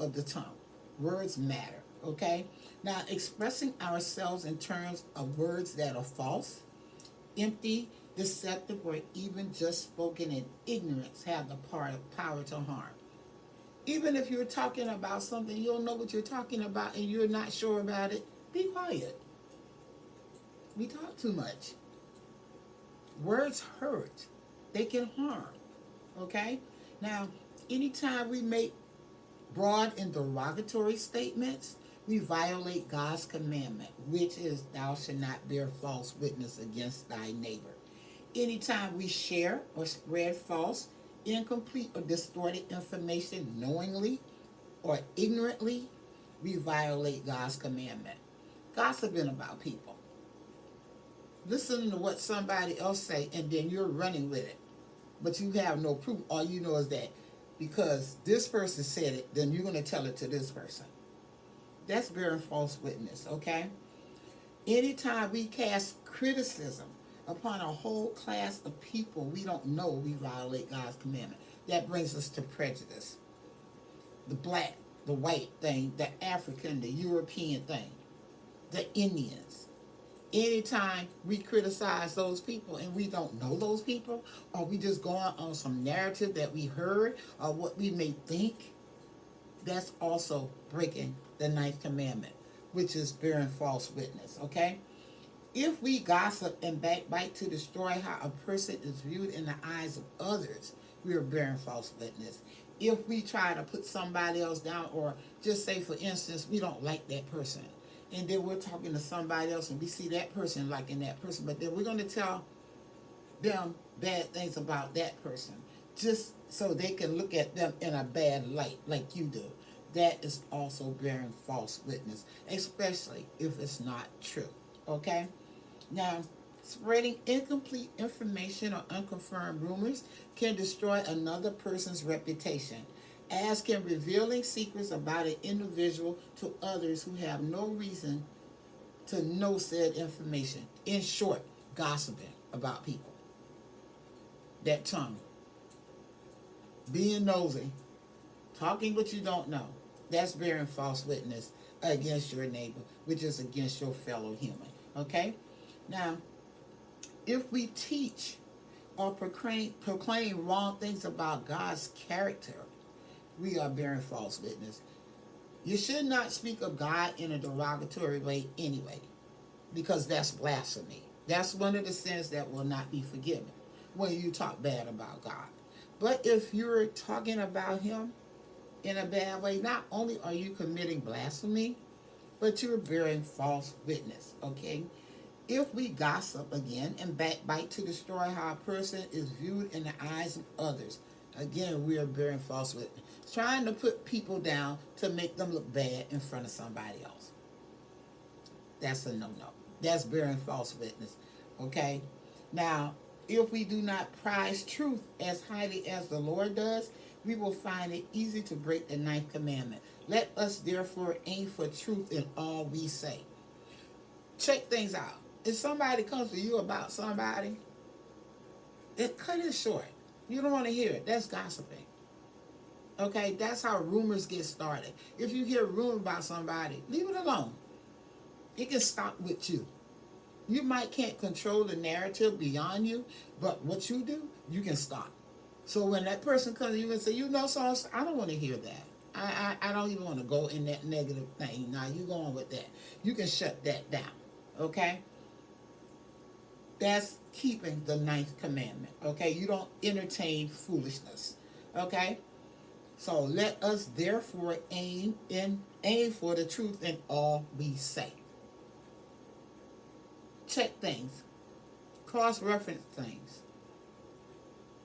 of the tongue. Words matter, okay? Now, expressing ourselves in terms of words that are false, empty, deceptive, or even just spoken in ignorance have the power to harm. Even if you're talking about something, you don't know what you're talking about and you're not sure about it, be quiet. We talk too much. Words hurt, they can harm, okay? Now, anytime we make broad and derogatory statements, we violate God's commandment, which is, thou shalt not bear false witness against thy neighbor. Anytime we share or spread false, incomplete, or distorted information knowingly or ignorantly, we violate God's commandment. Gossiping about people, listening to what somebody else say, and then you're running with it, but you have no proof. All you know is that because this person said it, then you're going to tell it to this person. That's bearing false witness, okay? Anytime we cast criticism upon a whole class of people we don't know, we violate God's commandment. That brings us to prejudice. The black, the white thing, the African, the European thing, the Indians. Anytime we criticize those people and we don't know those people, or we just going on some narrative that we heard or what we may think, that's also breaking the ninth commandment, which is bearing false witness, okay? If we gossip and backbite to destroy how a person is viewed in the eyes of others, we are bearing false witness. If we try to put somebody else down, or just say, for instance, we don't like that person, and then we're talking to somebody else and we see that person liking that person, but then we're going to tell them bad things about that person just so they can look at them in a bad light like you do. That is also bearing false witness, especially if it's not true, okay? Now, spreading incomplete information or unconfirmed rumors can destroy another person's reputation, as can revealing secrets about an individual to others who have no reason to know said information. In short, gossiping about people. That tongue. Being nosy. Talking what you don't know. That's bearing false witness against your neighbor, which is against your fellow human. Okay? Now, if we teach or proclaim wrong things about God's character, we are bearing false witness. You should not speak of God in a derogatory way anyway, because that's blasphemy. That's one of the sins that will not be forgiven when you talk bad about God. But if you're talking about him in a bad way, not only are you committing blasphemy, but you're bearing false witness, okay? If we gossip again and backbite to destroy how a person is viewed in the eyes of others, again, we are bearing false witness. Trying to put people down to make them look bad in front of somebody else. That's a no-no. That's bearing false witness, okay? Now, if we do not prize truth as highly as the Lord does, we will find it easy to break the ninth commandment. Let us therefore aim for truth in all we say. Check things out. If somebody comes to you about somebody, cut it short. You don't want to hear it. That's gossiping. Okay, that's how rumors get started. If you hear a rumor about somebody, leave it alone. It can stop with you. You might can't control the narrative beyond you, but what you do, you can stop. So when that person comes to you and say, you know, so I don't want to hear that. I don't even want to go in that negative thing. Now you go on with that. You can shut that down. Okay? That's keeping the ninth commandment. Okay? You don't entertain foolishness. Okay? So let us therefore aim for the truth in all we say. Check things. Cross-reference things.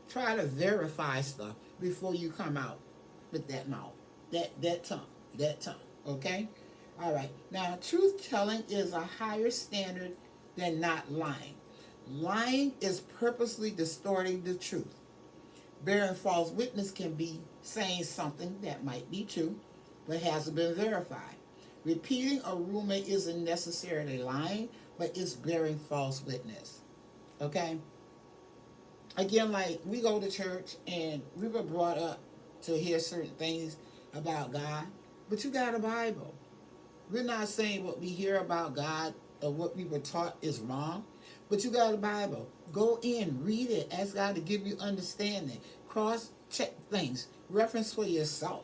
Try to verify stuff before you come out with that mouth, that tongue. Okay? All right. Now, truth-telling is a higher standard than not lying. Lying is purposely distorting the truth. Bearing false witness can be saying something that might be true, but hasn't been verified. Repeating a rumor isn't necessarily lying, but it's bearing false witness. Okay? Again, like we go to church and we were brought up to hear certain things about God, But you got a Bible. We're not saying what we hear about God or what we were taught is wrong, but you got a Bible. Go in, read it, ask God to give you understanding. Cross check things, reference for yourself.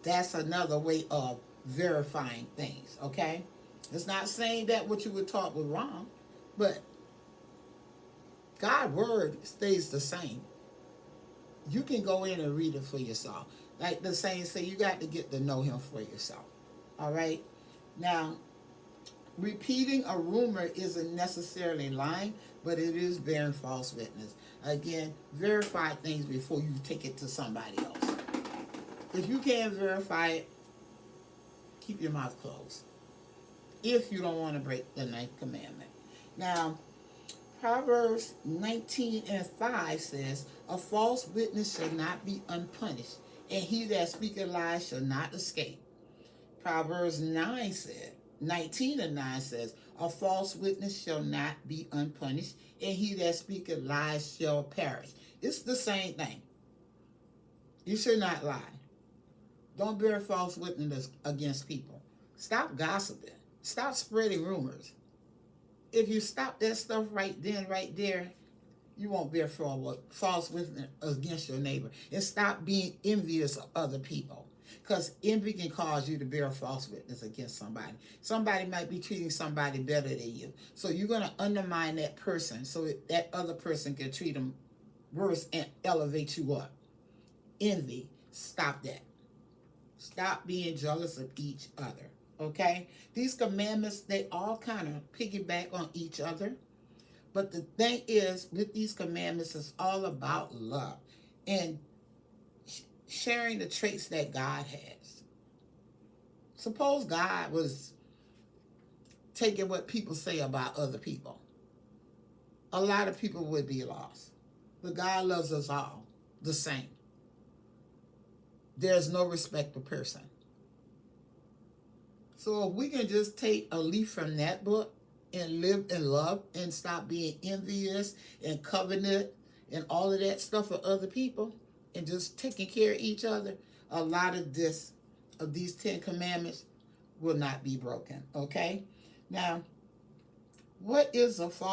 That's another way of verifying things, okay? It's not saying that what you were taught was wrong, but God's word stays the same. You can go in and read it for yourself. Like the saying say, you got to get to know him for yourself. All right? Now, repeating a rumor isn't necessarily lying, but it is bearing false witness. Again, verify things before you take it to somebody else. If you can't verify it, keep your mouth closed. If you don't want to break the ninth commandment. Now, Proverbs 19:5 says, a false witness shall not be unpunished, and he that speaketh lies shall not escape. Proverbs 19:9 says, a false witness shall not be unpunished, and he that speaketh lies shall perish. It's the same thing. You should not lie. Don't bear false witness against people. Stop gossiping. Stop spreading rumors. If you stop that stuff right then, right there, you won't bear false witness against your neighbor. And stop being envious of other people. Because envy can cause you to bear false witness against somebody. Somebody might be treating somebody better than you. So you're going to undermine that person so that other person can treat them worse and elevate you up. Envy. Stop that. Stop being jealous of each other. Okay? These commandments, they all kind of piggyback on each other. But the thing is, with these commandments, it's all about love and sharing the traits that God has. Suppose God was taking what people say about other people. A lot of people would be lost. But God loves us all the same. There's no respect of person. So if we can just take a leaf from that book and live in love and stop being envious and covenant and all of that stuff for other people and just taking care of each other, a lot of these 10 commandments will not be broken. Okay? Now, what is a false